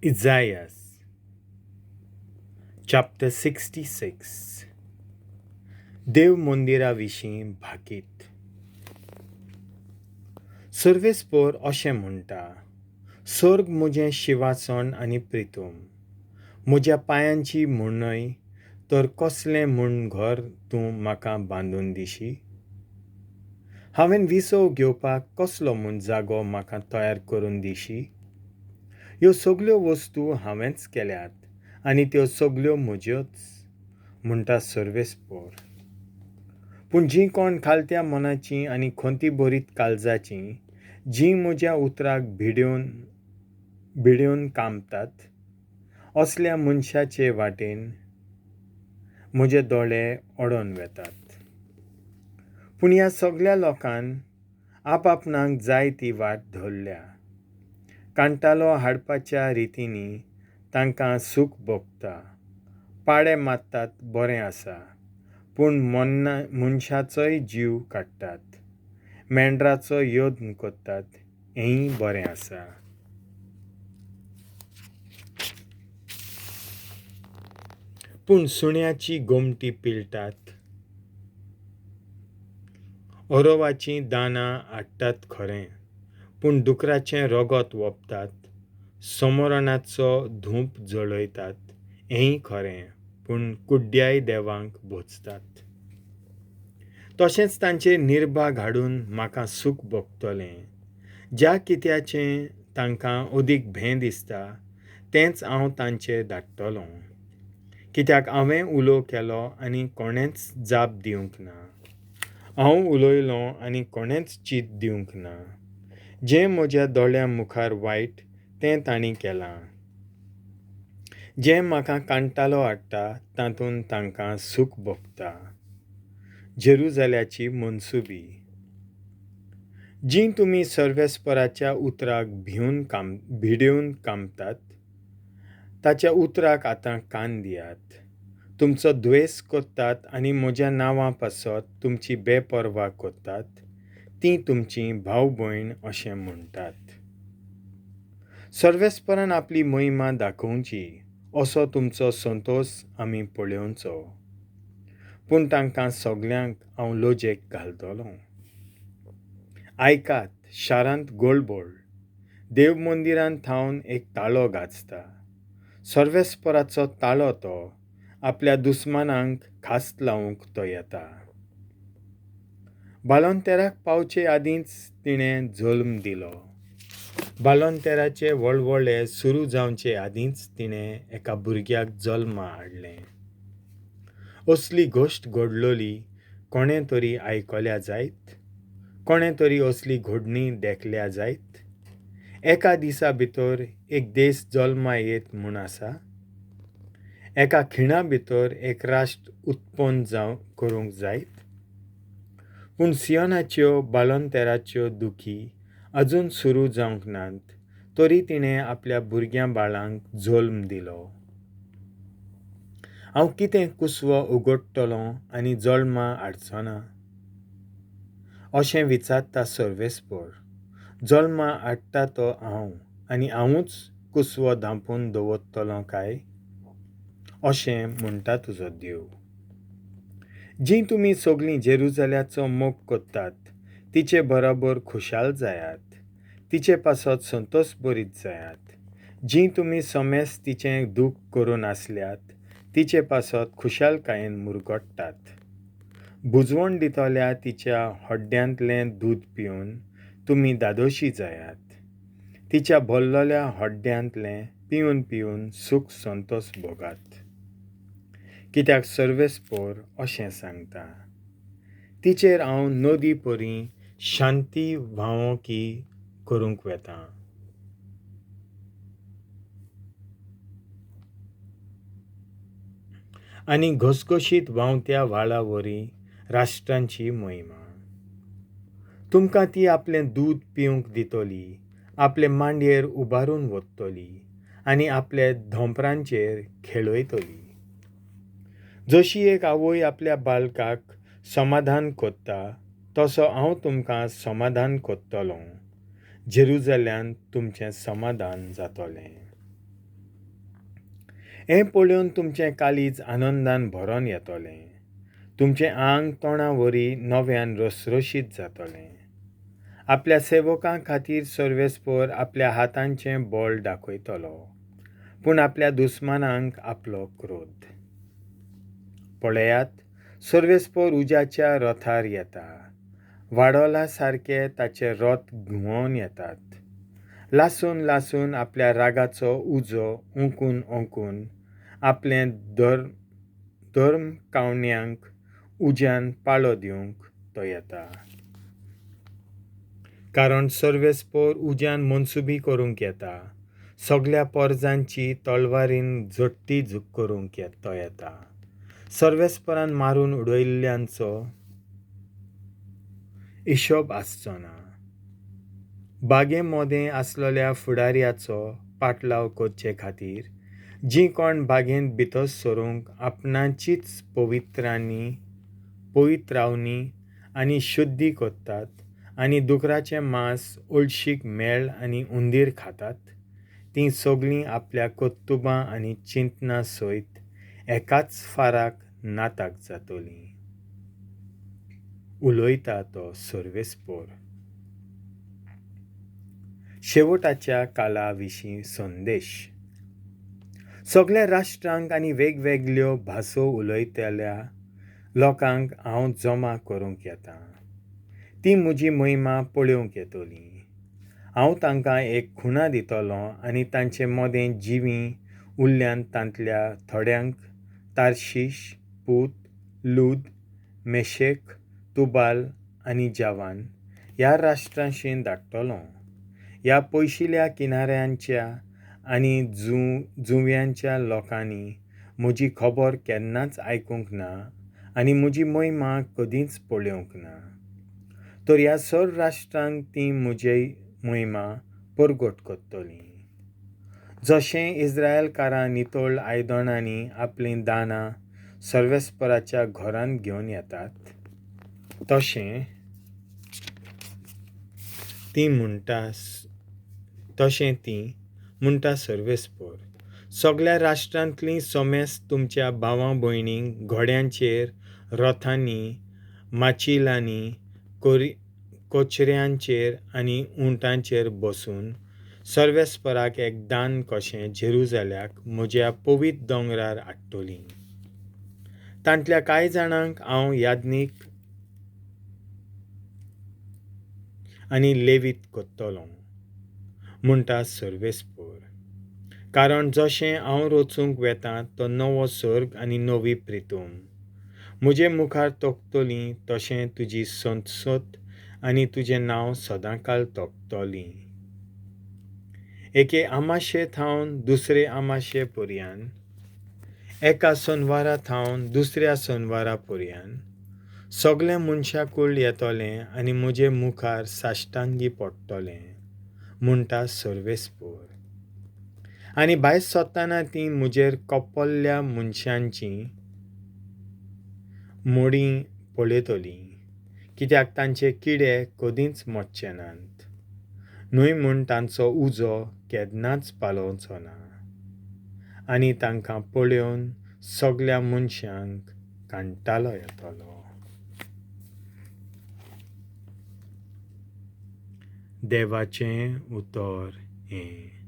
Izaias chapter 66 देव मंदिराविशीं भाकीत. सर्वेस्पोर अशें म्हणटा, सôrg म्हजें शिवासन आनी प्रिथum, म्हज्या पांयांची म्हूणय तर कसलें म्हूण घर तूं म्हाका बांदून दिशी? हांवें विसव घेवपाक कसलो म्हूण जागो म्हाका तयार करून दिशी? ह्यो सगल्यो वस्तू हांवेंच केल्यात आनी त्यो सगल्यो म्हज्योच, म्हणटा सर्वेस्पोर. पूण जीं कोण खालत्या मनाचीं आनी खोंती भरीत काळजाचीं, जीं म्हज्या उतराक भिड्योवन कामतात, असल्या मनशाचे वाटेन म्हजे दोळे ओडोन वेतात. पूण ह्या सगल्या लोकांन आपआपणाक जाय ती वाट धरल्या. कांटालो हाडपाच्या रितींनी तांकां सूख भोगता. पाडे मारतात बरें आसा, पूण मनशाचोय जीव काडटात. मेंढराचो यत्न कोत्तात, हेंय बरें आसा. पूण सुण्याची गोमटी पिळटात, ओरोवाचीं दानां हाडटात खरें, पूण डुकराचें रोगत ओंपतात. समोरणाचो धूप जळयतात, हेंय खरें, पूण कुड्ड्याय देवांक भोजतात. तशेंच तांचेर निर्भाग हाडून म्हाका सूख भोगतलें. ज्या कित्याचें तांकां अदीक भें दिसता, तेंच हांव तांचेर धाडटलों. कित्याक हांवें उलो केलो आनी कोणेंच जाप दिवंक ना. हांव उलयलों आनी कोणेंच चीत दिवंक ना. जें म्हज्या दोळ्यां मुखार वायट, तें तांणी केलां. जें म्हाका कांटालो हाडटा, तातूंत तांकां सूख भोगता. जेरुजाल्याची मनसुबी. जीं तुमी सर्वेस्पराच्या उतराक भिड्योवन कामतात, ताच्या उतराक आतां कान दियात. तुमचो द्वेस कोत्तात आनी म्हज्या नांवा पासत तुमची बेपर्वा कोत्तात, तीं तुमचीं भाव भयण अशें म्हणटात. सर्वेस्परान आपली महिमा दाखोवची, असो तुमचो संतोश आमी पळोवचो. पूण तांकां सगल्यांक हांव लोजेक घालतलों. आयकात, शारांत गोळबोळ. देव मंदिरांत थावन एक ताळो गाजता. सर्वेस्पराचो ताळो तो, आपल्या दुस्मानांक खास्त लावंक तो येता. बालोंतेराक पावचे आदींच तिणें जल्म दिलो. बालोंतेराचे वळवळे सुरू जावचे आदींच तिणें एका भुरग्याक जल्मा हाडलें. असली घोष्ट घडलोली कोणें तरी आयकल्या जायत? कोणें तरी असली घडणी देखल्या जायत? एका दिसा भितर एक देश जल्मा येत म्हूण आसा? एका खिणा भितर एक राष्ट्र उत्पन्न करूंक जायत? पूण सियोनाच्यो बालोंतेराच्यो दुखी अजून सुरू जावंक नात, तरी तिणें आपल्या भुरग्यां बाळांक जल्म दिलो. हांव कितें कुसवो उगडटलों आनी जल्मा हाडचो ना? अशें विचारता सर्वेस्पोर. जल्मा हाडटा तो हांव, आनी हांवूच कुसवो धांपून दवरतलों काय? अशें म्हणटा तुजो देव. जीं तुमी सगळीं जेरुजाल्याचो मोग कोत्तात, तिचे बरोबर खुशाल जायात. तिचे पासत संतोश भरीत जायात. जीं तुमी समेस तिचें दूख करून आसल्यात, तिचे पासत खुशालकायेन मुरगोडटात. बुजवण दितल्या तिच्या हड्ड्यांतलें दूद पिवन तुमी दादोशी जायात. तिच्या भरलोल्या हड्ड्यांतलें पिवन पिवन सूख संतोश भोगात. कित्याक सर्वेस्पोर अशें सांगता, तिचेर हांव नदी परी शांती व्हांवोकी करूंक वेतां. आनी घसघशीत व्हांवत्या व्हाळावरी राष्ट्रांची महिमा. तुमकां ती आपलें दूद पिवंक दितली, आपले मांडयेर उबारून व्हरतली आनी आपले धोंपरांचेर खेळयतली. जशी एक आवय आपल्या बाळकाक समाधान कोत्ता, तसो हांव तुमकां समाधान कोत्तलों. जेरुजाल्यांत तुमचें समाधान जातलें. हें पळोवन तुमचें काळीज आनंदान भरोन येतलें. तुमचें आंग तोंडा वरी नव्यान रसरशीत जातलें. आपल्या सेवकां खातीर सोर्वेस्पोर आपल्या हातांचें बळ दाखयतलो, पूण आपल्या दुस्मानांक आपलो क्रोध. पळयात, सोर्वेस्पोर उज्याच्या रथार येता. वाडोला सारके ताचे रथ घुंवोवन येतात. लासून लासून आपल्या रागाचो उजो ओंकून ओंकून आपलें धर्म कावण्यांक उज्यान पाळो दिवंक तो येता. कारण सोर्वेस्पोर उज्यान मनसुबी करूंक येता. सगळ्या पोरजांची तलवारीन झडटी करूंक तो येता. सोर्वेस्पोरान मारून उडयल्ल्यांचो हिशोब आसचो ना. बागे मोदें आसलेल्या फुडाऱ्याचो पाटलाव करचे खातीर जीं कोण बागेंत भितर सरूंक आपणाचीच पवित्रावनी आनी शुद्धी कोत्तात आनी दुकराचें मांस ओळशीक मेळ आनी उंदीर खातात, तीं सगळीं आपल्या कोत्तुबां आनी चिंतनां सयत एकाच फाराक नाताक जातलीं. उलयता तो सोर्वेस्पोर. शेवटाच्या काळा विशीं संदेश. सगळ्या राष्ट्रांक आनी वेगवेगळ्यो भासो उलयतल्या लोकांक हांव जमा करूंक येता. ती म्हजी महिमा पळोवंक येतलीं. हांव तांकां एक खुणा दितलों आनी तांचे मोदें जिवीं उरल्यान तांतल्या थोड्यांक तार्शीश, पूत, लूद, मेशेक, तुबाल आनी जावान ह्या राष्ट्रांशी धाडटलों. ह्या पयशिल्या किनाऱ्यांच्या आनी जुंव्यांच्या लोकांनी म्हजी खबर केन्नाच आयकूंक ना आनी म्हजी महिमा कदींच पळोवंक ना. तर ह्या सर राष्ट्रांक ती म्हजी महिमा परगट करतलीं. जशें इस्रायलकारां नितळ आयदनांनी आपलीं दानां सोर्वेस्पोराच्या घरांत घेवन येतात, तशें ती म्हणटा सोर्वेस्पोर. सगळ्या राष्ट्रांतलीं सोमेस तुमच्या भावां भयणींक घोड्यांचेर, रथांनी, माचिलांनी, कोचऱ्यांचेर आनी उंटांचेर बसून सोर्वेस्पोराक एक दान कशें जेरुसलेमाक म्हज्या पवित्र दोंगरार हाडटलीं. तांतल्या कांय जाणांक हांव इयादनीक आनी लेवीत कोत्तलों, म्हणटा सोर्वेस्पोर. कारण जशें हांव रचूंक वेतां तो नवो सôrg आनी नोवी prithum म्हजे मुखार तोखतलीं, तशें तुजी संतत आनी तुजें नांव सदांकाळ तोखतलीं. एके आमाशे थावन दुसरे आमाशे पर्यान, एका सोनवारा थावन दुसऱ्या सोनवारा पर्यान सगळें mon'xakull येतलें आनी म्हजे मुखार साश्टांगी पडटलें, म्हणटा सोर्वेस्पोर. आनी भायर सरतना तीं म्हजेर kolpol'lea मनशांचीं मोडीं पळयतलीं, कित्याक तांचे किडे कदींच मोडचे नात. न्हय म्हूण तांचो उजो केन्नाच पालोवचो ना. आनी तांकां पळोवन सगळ्या मनशांक कांटाळो येतलो. देवाचें उतर हें.